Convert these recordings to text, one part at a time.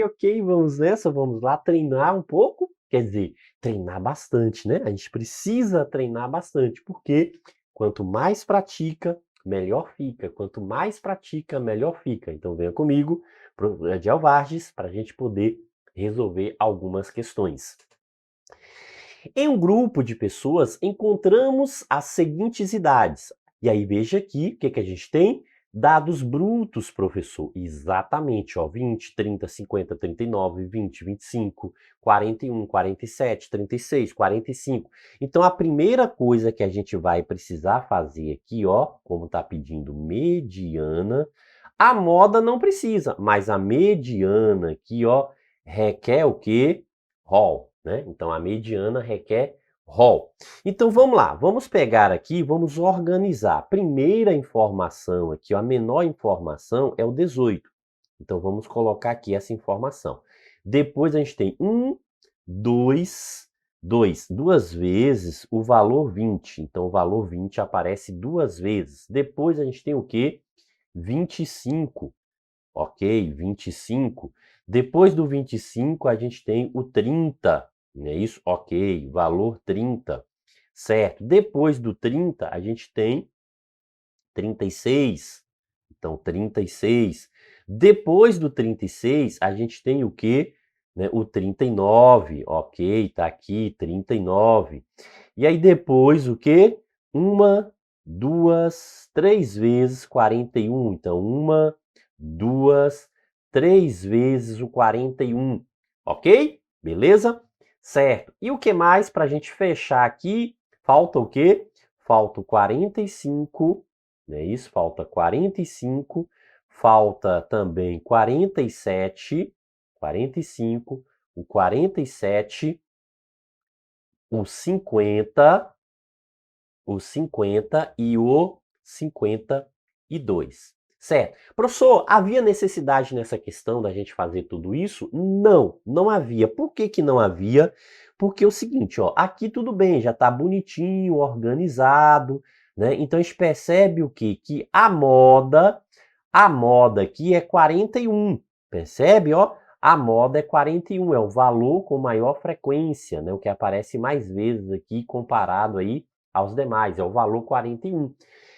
ok. Vamos nessa, vamos lá treinar um pouco. Quer dizer, treinar bastante, né? A gente precisa treinar bastante, porque quanto mais pratica, melhor fica. Quanto mais pratica, melhor fica. Então venha comigo, de Alvarges, para a gente poder resolver algumas questões. Em um grupo de pessoas, encontramos as seguintes idades. E aí, veja aqui, o que a gente tem? Dados brutos, professor. Exatamente, ó, 20, 30, 50, 39, 20, 25, 41, 47, 36, 45. Então, a primeira coisa que a gente vai precisar fazer aqui, ó, como está pedindo mediana, a moda não precisa, mas a mediana aqui, ó, requer o quê? Rol, né? Então, a mediana requer rol. Então, vamos lá. Vamos pegar aqui, vamos organizar. A primeira informação aqui, ó, a menor informação é o 18. Então, vamos colocar aqui essa informação. Depois, a gente tem 1, 2, 2. Duas vezes o valor 20. Então, o valor 20 aparece duas vezes. Depois, a gente tem o quê? 25. Ok, 25. Depois do 25, a gente tem o 30, não é isso? Ok, valor 30, certo. Depois do 30, a gente tem 36, então 36. Depois do 36, a gente tem o quê? Né, o 39, ok, tá aqui, 39. E aí depois o quê? Uma, duas, três vezes 41. Então, uma, duas, três vezes o 41. Ok? Beleza? Certo. E o que mais para a gente fechar aqui? Falta o quê? Falta o 45, não é isso? Falta 45. Falta também 47, 45, o 47, o 50 e o 52. Certo. Professor, havia necessidade nessa questão da gente fazer tudo isso? Não, não havia. Por que que não havia? Porque é o seguinte, ó, aqui tudo bem, já está bonitinho, organizado, né? Então a gente percebe o quê? Que a moda aqui é 41. Percebe, ó? A moda é 41, é o valor com maior frequência, né? O que aparece mais vezes aqui comparado aí aos demais, é o valor 41.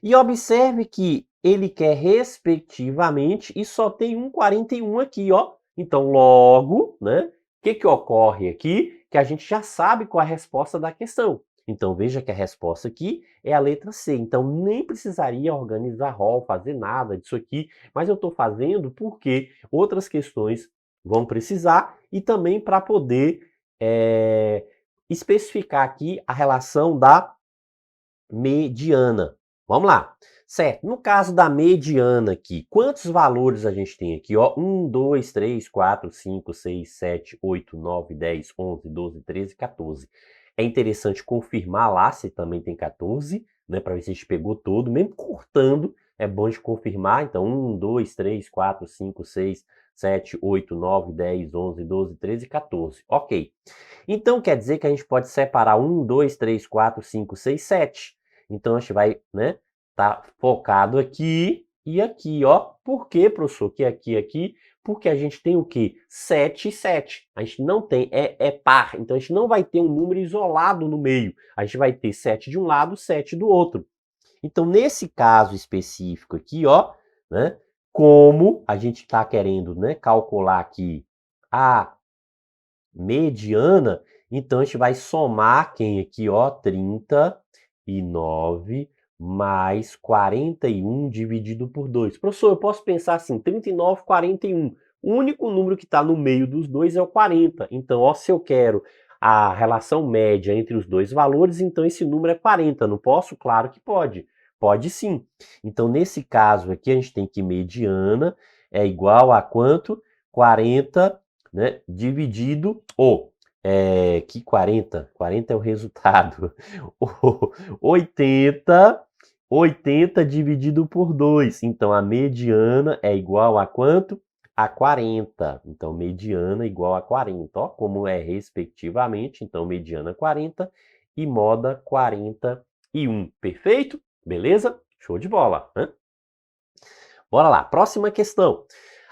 E observe que ele quer respectivamente e só tem um 41 aqui, ó. Então, logo, né? O que ocorre aqui? Que a gente já sabe qual é a resposta da questão. Então, veja que a resposta aqui é a letra C. Então, nem precisaria organizar rol, fazer nada disso aqui, mas eu estou fazendo porque outras questões vão precisar e também para poder especificar aqui a relação da mediana. Vamos lá. Certo, no caso da mediana aqui, quantos valores a gente tem aqui? Ó, 1, 2, 3, 4, 5, 6, 7, 8, 9, 10, 11, 12, 13, 14. É interessante confirmar lá se também tem 14, né, para ver se a gente pegou todo, mesmo cortando, é bom de confirmar. Então, 1, 2, 3, 4, 5, 6, 7, 8, 9, 10, 11, 12, 13, 14. Ok. Então, quer dizer que a gente pode separar 1, 2, 3, 4, 5, 6, 7. Então, a gente vai, né, tá focado aqui e aqui, ó. Por quê, professor? Que aqui e aqui? Porque a gente tem o quê? 7 e 7. A gente não tem, é par. Então, a gente não vai ter um número isolado no meio. A gente vai ter 7 de um lado, 7 do outro. Então, nesse caso específico aqui, ó, né, como a gente está querendo, né, calcular aqui a mediana, então a gente vai somar quem aqui, ó, 39 mais 41 dividido por 2. Professor, eu posso pensar assim, 39, 41. O único número que está no meio dos dois é o 40. Então, ó, se eu quero a relação média entre os dois valores, então esse número é 40. Não posso? Claro que pode. Pode sim. Então, nesse caso aqui, a gente tem que mediana é igual a quanto? 40, né, dividido que 40? 40 é o resultado. 80, 80 dividido por 2. Então, a mediana é igual a quanto? A 40. Então, mediana igual a 40. Ó, como é respectivamente. Então, mediana 40 e moda 41. Perfeito? Beleza? Show de bola. Bora lá, próxima questão.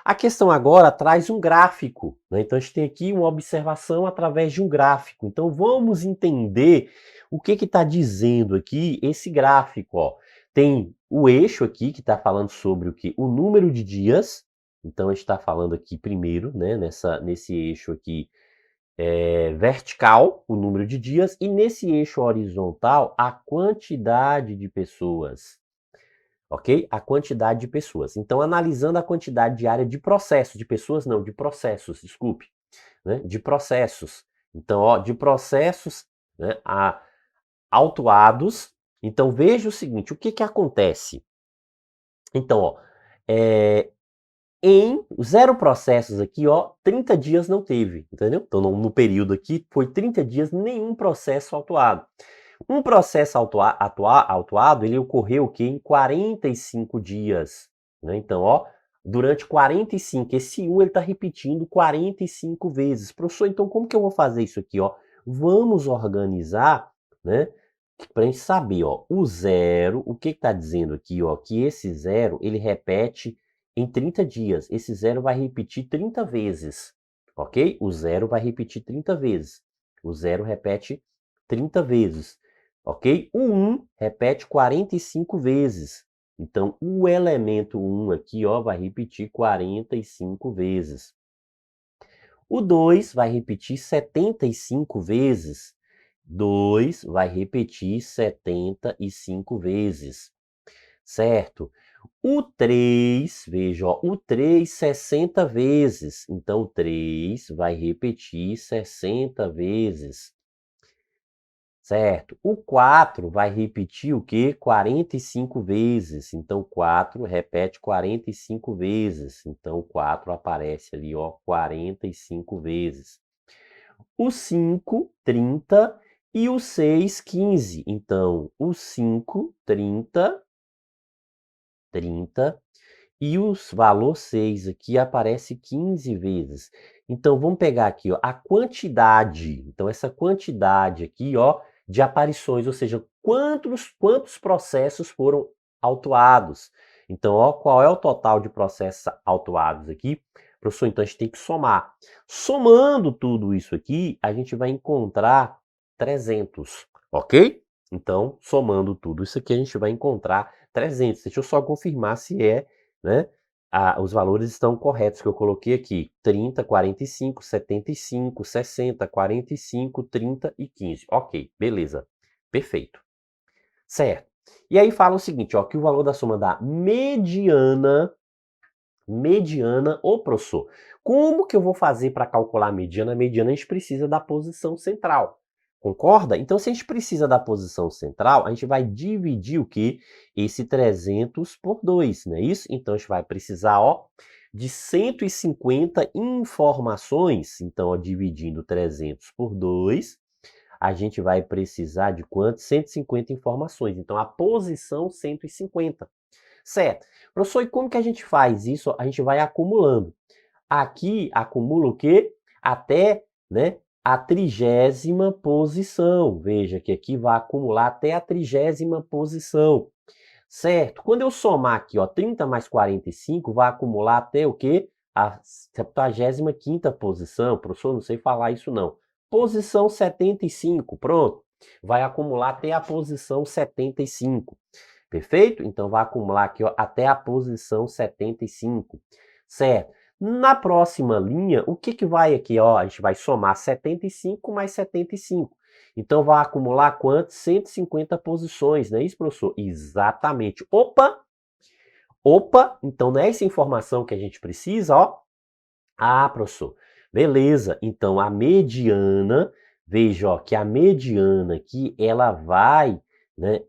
A questão agora traz um gráfico, né? Então a gente tem aqui uma observação através de um gráfico. Então vamos entender o que está dizendo aqui esse gráfico. Ó. Tem o eixo aqui que está falando sobre o que? O número de dias. Então a gente está falando aqui primeiro, né? Nesse eixo aqui vertical, o número de dias, e nesse eixo horizontal, a quantidade de pessoas. Ok? A quantidade de pessoas. Então, analisando a quantidade diária de processos, de pessoas não, de processos, desculpe, né? De processos. Então, ó, de processos, né, autuados. Então, veja o seguinte, o que que acontece? Então, ó, em 0 processos aqui, ó, 30 dias não teve, entendeu? Então, no período aqui, foi 30 dias nenhum processo autuado. Um processo autuado, ele ocorreu o quê? Em 45 dias. Né? Então, ó, durante 45, esse 1 ele está repetindo 45 vezes. Professor, então como que eu vou fazer isso aqui? Ó? Vamos organizar, né? Para a gente saber, ó, o 0, o que está dizendo aqui? Ó, que esse 0 ele repete em 30 dias. Esse 0 vai repetir 30 vezes. Ok? O 0 vai repetir 30 vezes. O 0 repete 30 vezes. Ok? O 1 repete 45 vezes. Então, o elemento 1 aqui, ó, vai repetir 45 vezes. O 2 vai repetir 75 vezes. 2 vai repetir 75 vezes. Certo? O 3, veja, ó, o 3, 60 vezes. Então, o 3 vai repetir 60 vezes. Certo? O 4 vai repetir o quê? 45 vezes. Então, 4 repete 45 vezes. Então, o 4 aparece ali, ó, 45 vezes. O 5, 30 e o 6, 15. Então, o 5, 30 e o valor 6 aqui aparece 15 vezes. Então, vamos pegar aqui, ó, a quantidade. Então, essa quantidade aqui, ó, de aparições, ou seja, quantos processos foram autuados. Então, ó, qual é o total de processos autuados aqui? Professor, então a gente tem que somar. Somando tudo isso aqui, a gente vai encontrar 300, ok? Então, somando tudo isso aqui, a gente vai encontrar 300. Deixa eu só confirmar se né, os valores estão corretos que eu coloquei aqui. 30, 45, 75, 60, 45, 30 e 15. Ok, beleza. Perfeito. Certo. E aí fala o seguinte, ó, que o valor da soma da mediana, ô professor, como que eu vou fazer para calcular a mediana? A mediana a gente precisa da posição central. Concorda? Então, se a gente precisa da posição central, a gente vai dividir o quê? Esse 300 por 2, não é isso? Então, a gente vai precisar, ó, de 150 informações. Então, ó, dividindo 300 por 2, a gente vai precisar de quanto? 150 informações. Então, a posição 150. Certo. Professor, e como que a gente faz isso? A gente vai acumulando. Aqui acumula o quê? Até, né, a 30ª posição. Veja que aqui vai acumular até a 30ª posição. Certo? Quando eu somar aqui, ó, 30 mais 45, vai acumular até o quê? A 75ª posição. Professor, não sei falar isso não. Posição 75, pronto. Vai acumular até a posição 75. Perfeito? Então, vai acumular aqui, ó, até a posição 75. Certo? Na próxima linha, o que que vai aqui? Ó, a gente vai somar 75 mais 75. Então, vai acumular quanto? 150 posições, não é isso, professor? Exatamente. Opa! Opa! Então, não é essa informação que a gente precisa, ó. Ah, professor, beleza. Então, a mediana, veja, ó, que a mediana aqui, ela vai, né,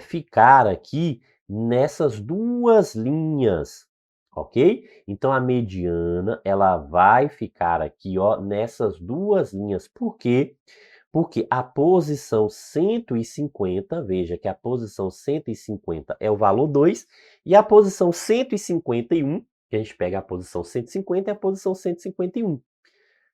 ficar aqui nessas duas linhas, ok? Então, a mediana, ela vai ficar aqui, ó, nessas duas linhas. Por quê? Porque a posição 150, veja que a posição 150 é o valor 2, e a posição 151, que a gente pega a posição 150 e a posição 151.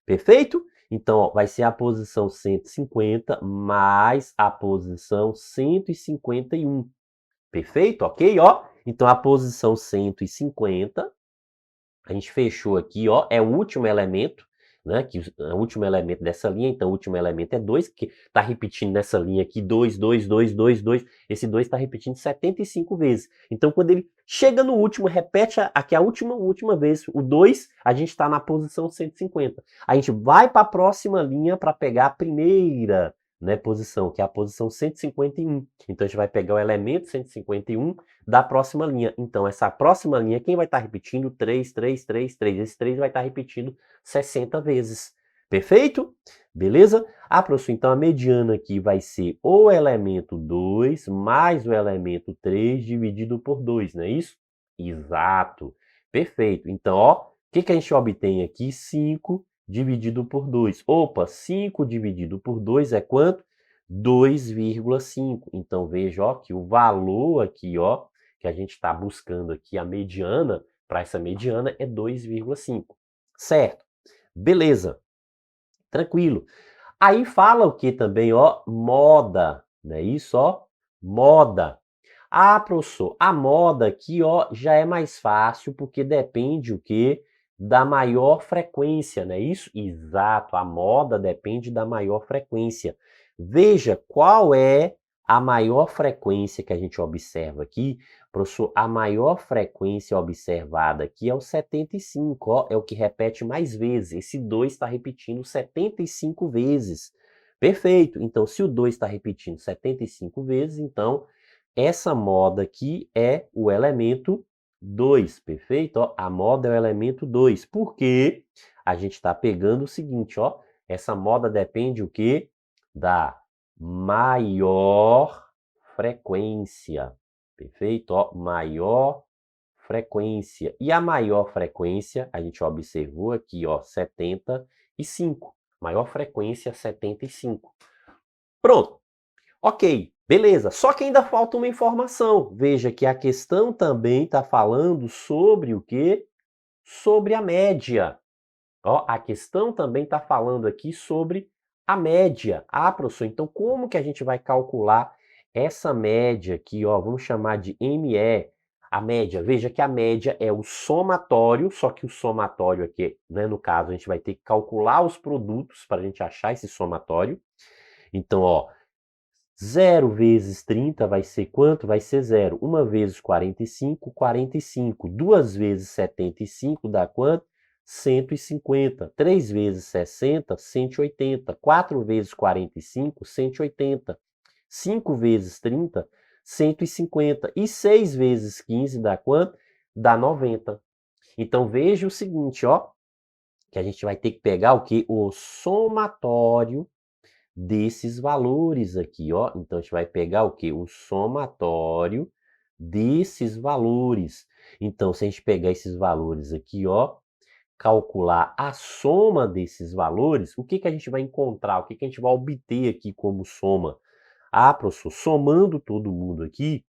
Perfeito? Então, ó, vai ser a posição 150 mais a posição 151. Perfeito? Ok? Ó, então, a posição 150 A gente fechou aqui, ó, é o último elemento, né? O último elemento dessa linha, então o último elemento é 2, que está repetindo nessa linha aqui, 2, 2, 2, 2, 2. Esse 2 está repetindo 75 vezes. Então, quando ele chega no último, repete aqui a última vez, o 2, a gente está na posição 150. A gente vai para a próxima linha para pegar a primeira, né, posição, que é a posição 151. Então, a gente vai pegar o elemento 151 da próxima linha. Então, essa próxima linha, quem vai estar repetindo? 3, 3, 3, 3. Esse 3 vai estar repetindo 60 vezes. Perfeito? Beleza? Ah, professor, então a mediana aqui vai ser o elemento 2 mais o elemento 3 dividido por 2, não é isso? Exato. Perfeito. Então, ó, o que a gente obtém aqui? 5 dividido por 2. Opa, 5 dividido por 2 é quanto? 2,5. Então, veja, ó, que o valor aqui, ó, que a gente está buscando aqui, a mediana, para essa mediana é 2,5. Certo? Beleza. Tranquilo. Aí fala o que também, ó? Moda. Não é isso, ó? Moda. Ah, professor, a moda aqui, ó, já é mais fácil porque depende o quê? Da maior frequência, não é isso? Exato, a moda depende da maior frequência. Veja qual é a maior frequência que a gente observa aqui. Professor, a maior frequência observada aqui é o 75, ó, é o que repete mais vezes. Esse 2 está repetindo 75 vezes. Perfeito. Então, se o 2 está repetindo 75 vezes, então essa moda aqui é o elemento 2, perfeito? Ó, a moda é o elemento 2. Por quê? A gente está pegando o seguinte, ó. Essa moda depende o quê? Da maior frequência. Perfeito? Ó, maior frequência. E a maior frequência, a gente observou aqui, ó, 75. Maior frequência, 75. Pronto. Ok, beleza. Só que ainda falta uma informação. Veja que a questão também está falando sobre o quê? Sobre a média. Ó, a questão também está falando aqui sobre a média. Ah, professor, então como que a gente vai calcular essa média aqui, ó? Vamos chamar de ME. A média, veja que a média é o somatório, só que o somatório aqui, né, no caso, a gente vai ter que calcular os produtos para a gente achar esse somatório. Então, ó, 0 vezes 30 vai ser quanto? Vai ser 0. 1 vezes 45, 45. 2 vezes 75 dá quanto? 150. 3 vezes 60, 180. 4 vezes 45, 180. 5 vezes 30, 150. E 6 vezes 15 dá quanto? Dá 90. Então veja o seguinte, ó, que a gente vai ter que pegar o que? O somatório desses valores aqui, ó. Então, a gente vai pegar o quê? O somatório desses valores. Então, se a gente pegar esses valores aqui, ó, calcular a soma desses valores, o que que a gente vai encontrar? O que que a gente vai obter aqui como soma? Ah, professor, somando todo mundo aqui,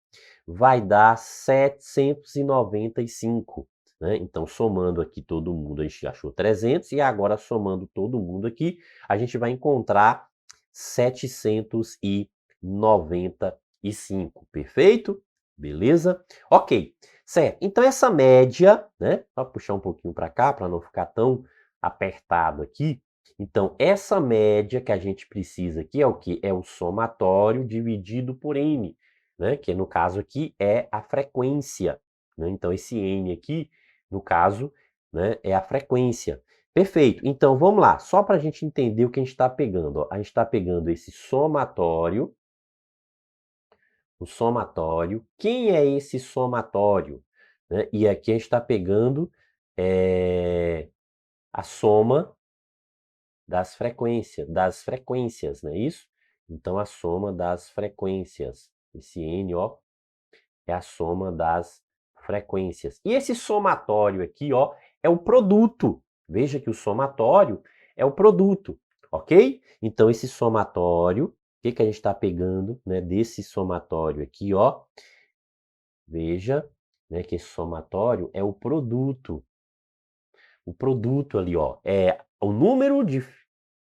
vai dar 795, né? Então, somando aqui todo mundo, a gente achou 300, e agora somando todo mundo aqui, a gente vai encontrar 795, perfeito? Beleza? Ok, certo. Então, essa média, né? Só puxar um pouquinho para cá, para não ficar tão apertado aqui. Então, essa média que a gente precisa aqui é o que? É o somatório dividido por n, né? Que no caso aqui é a frequência, né? Então, esse n aqui, no caso, né, é a frequência. Perfeito. Então, vamos lá. Só para a gente entender o que a gente está pegando. Ó. A gente está pegando esse somatório, o somatório. Quem é esse somatório? Né? E aqui a gente está pegando a soma das frequências, não é isso? Então, a soma das frequências. Esse N, ó, é a soma das frequências. E esse somatório aqui, ó, é o produto. Veja que o somatório é o produto, ok? Então, esse somatório, o que que a gente está pegando, né, desse somatório aqui, ó? Veja, né, que esse somatório é o produto. O produto ali, ó, é o número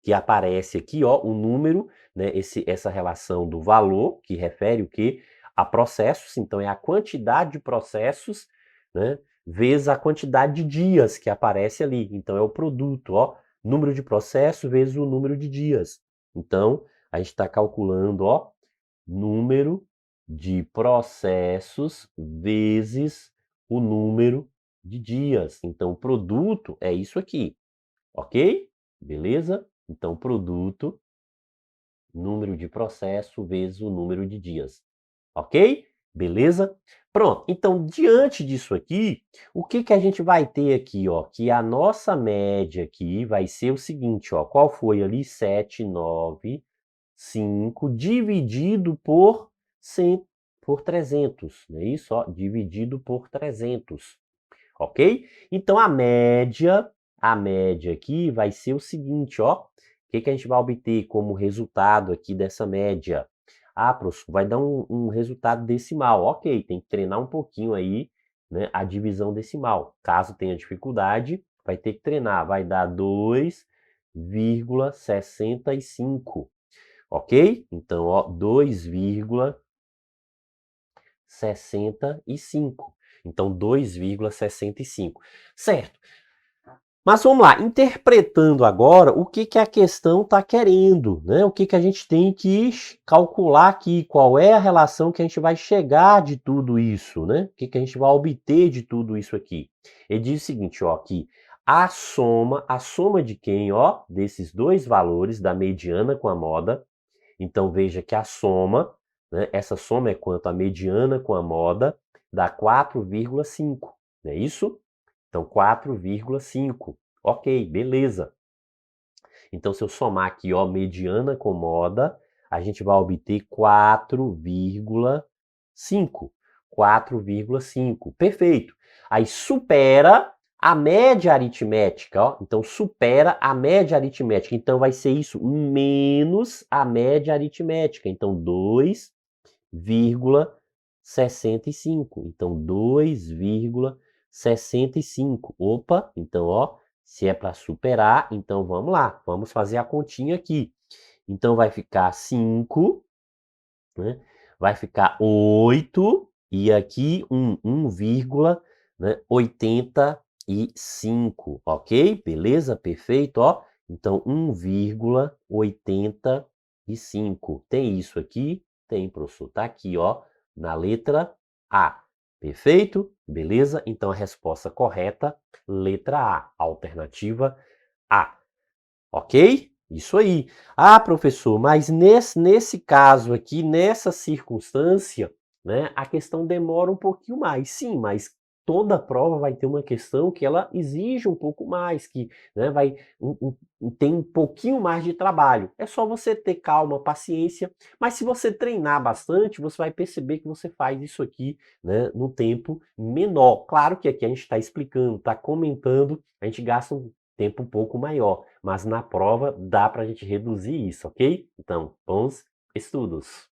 que aparece aqui, ó, o número, né, essa relação do valor, que refere o quê? A processos, então é a quantidade de processos, né, vezes a quantidade de dias que aparece ali. Então, é o produto, ó, número de processo vezes o número de dias. Então, a gente está calculando, ó, número de processos vezes o número de dias. Então, o produto é isso aqui, ok? Beleza? Então, produto, número de processo vezes o número de dias. Ok? Beleza? Pronto. Então, diante disso aqui, o que que a gente vai ter aqui, ó? Que a nossa média aqui vai ser o seguinte, ó. Qual foi ali? 795 dividido por 100, por 300, não é isso? Ó, dividido por 300, ok? Então, a média aqui vai ser o seguinte, ó. O que que a gente vai obter como resultado aqui dessa média? Ah, professor, vai dar um resultado decimal. Ok, tem que treinar um pouquinho aí, né, a divisão decimal. Caso tenha dificuldade, vai ter que treinar. Vai dar 2,65, ok? Então, ó, 2,65. Então, 2,65. Certo. Mas vamos lá, interpretando agora o que que a questão está querendo, né? O que que a gente tem que calcular aqui, qual é a relação que a gente vai chegar de tudo isso, né? O que que a gente vai obter de tudo isso aqui? Ele diz o seguinte, ó, que a soma de quem, ó, desses dois valores, da mediana com a moda. Então veja que a soma, né, essa soma é quanto? A mediana com a moda dá 4,5, não é isso? Então, 4,5. Ok, beleza. Então, se eu somar aqui, ó, mediana com moda, a gente vai obter 4,5. 4,5. Perfeito. Aí supera a média aritmética, ó. Então, supera a média aritmética. Então, vai ser isso menos a média aritmética. Então, 2,65. Então, 2,65. Opa, então, ó, se é para superar, então vamos lá, vamos fazer a continha aqui. Então, vai ficar 5, né? Vai ficar 8 e aqui 1,85, ok? Beleza? Perfeito, ó. Então, 1,85. Tem isso aqui? Tem, professor. Tá aqui, ó, na letra A. Perfeito? Beleza? Então, a resposta correta, letra A. Alternativa A. Ok? Isso aí. Ah, professor, mas nesse caso aqui, nessa circunstância, né, a questão demora um pouquinho mais. Sim, mas toda prova vai ter uma questão que ela exige um pouco mais, que, né, tem um pouquinho mais de trabalho. É só você ter calma, paciência, mas se você treinar bastante, você vai perceber que você faz isso aqui, né, no tempo menor. Claro que aqui a gente está explicando, está comentando, a gente gasta um tempo um pouco maior, mas na prova dá para a gente reduzir isso, ok? Então, bons estudos!